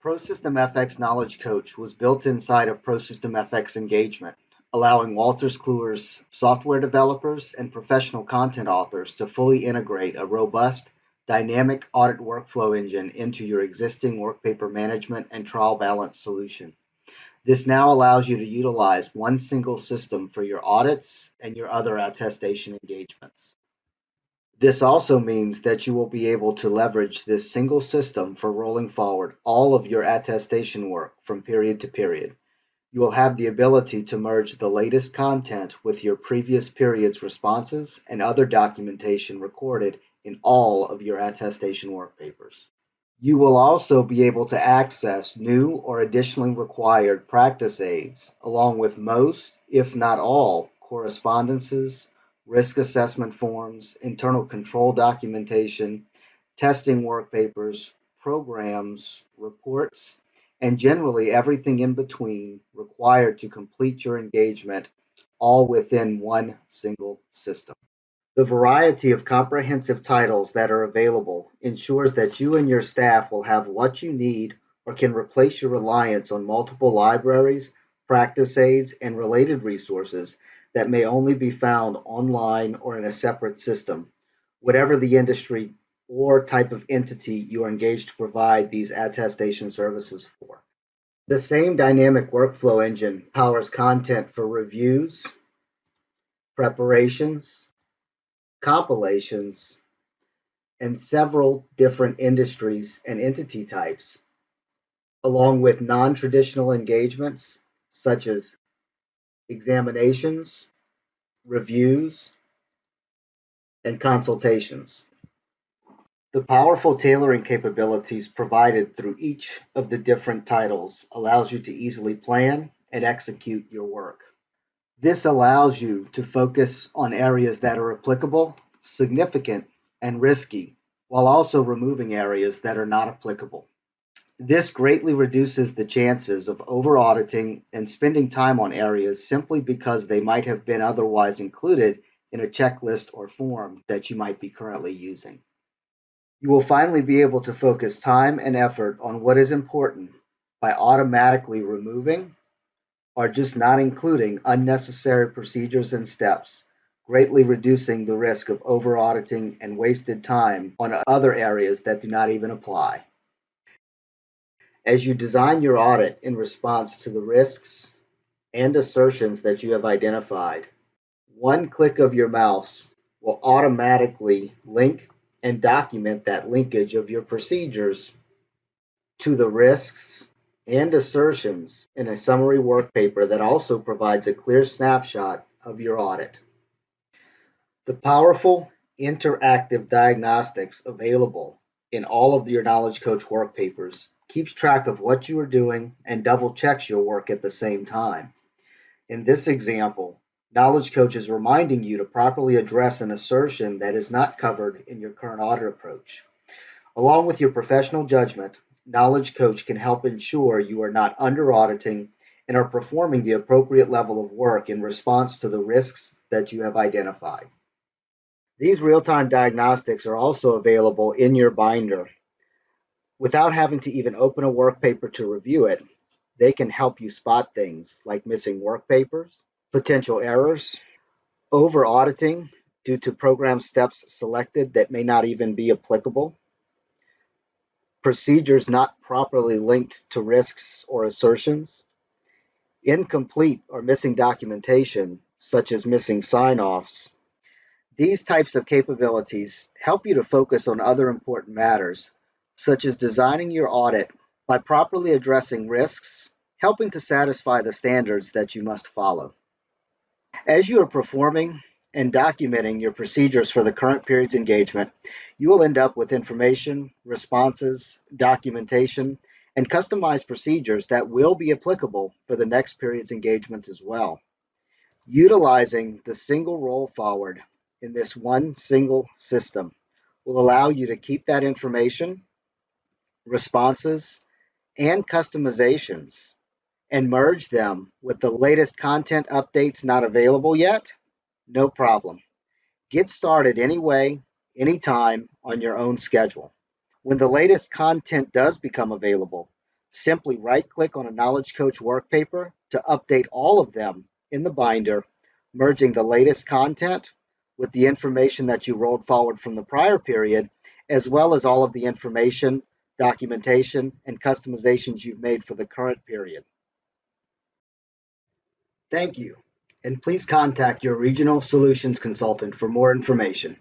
ProSystem FX Knowledge Coach was built inside of ProSystem FX Engagement, allowing Wolters Kluwer's software developers and professional content authors to fully integrate a robust, dynamic audit workflow engine into your existing workpaper management and trial balance solution. This now allows you to utilize one single system for your audits and your other attestation engagements. This also means that you will be able to leverage this single system for rolling forward all of your attestation work from period to period. You will have the ability to merge the latest content with your previous period's responses and other documentation recorded in all of your attestation work papers. You will also be able to access new or additionally required practice aids, along with most, if not all, correspondences, risk assessment forms, internal control documentation, testing work papers, programs, reports, and generally everything in between required to complete your engagement, all within one single system. The variety of comprehensive titles that are available ensures that you and your staff will have what you need or can replace your reliance on multiple libraries, practice aids, and related resources that may only be found online or in a separate system, whatever the industry or type of entity you are engaged to provide these attestation services for. The same dynamic workflow engine powers content for reviews, preparations, compilations, and several different industries and entity types, along with non-traditional engagements such as examinations, reviews, and consultations. The powerful tailoring capabilities provided through each of the different titles allows you to easily plan and execute your work. This allows you to focus on areas that are applicable, significant, and risky, while also removing areas that are not applicable. This greatly reduces the chances of over-auditing and spending time on areas simply because they might have been otherwise included in a checklist or form that you might be currently using. You will finally be able to focus time and effort on what is important by automatically removing or just not including unnecessary procedures and steps, greatly reducing the risk of over-auditing and wasted time on other areas that do not even apply. As you design your audit in response to the risks and assertions that you have identified, one click of your mouse will automatically link and document that linkage of your procedures to the risks and assertions in a summary work paper that also provides a clear snapshot of your audit. The powerful interactive diagnostics available in all of your Knowledge Coach work papers keeps track of what you are doing and double checks your work at the same time. In this example, Knowledge Coach is reminding you to properly address an assertion that is not covered in your current audit approach. Along with your professional judgment, Knowledge Coach can help ensure you are not under auditing and are performing the appropriate level of work in response to the risks that you have identified. These real-time diagnostics are also available in your binder. Without having to even open a work paper to review it, they can help you spot things like missing work papers, potential errors, over auditing due to program steps selected that may not even be applicable, procedures not properly linked to risks or assertions, incomplete or missing documentation, such as missing sign-offs. These types of capabilities help you to focus on other important matters, such as designing your audit by properly addressing risks, helping to satisfy the standards that you must follow. As you are performing and documenting your procedures for the current period's engagement, you will end up with information, responses, documentation, and customized procedures that will be applicable for the next period's engagement as well. Utilizing the single roll forward in this one single system will allow you to keep that information, responses, and customizations and merge them with the latest content updates not available yet. No problem. Get started anyway, anytime on your own schedule. When the latest content does become available, Simply right-click on a Knowledge Coach workpaper to update all of them in the binder, merging the latest content with the information that you rolled forward from the prior period, as well as all of the information, documentation, and customizations you've made for the current period. Thank you, and please contact your regional solutions consultant for more information.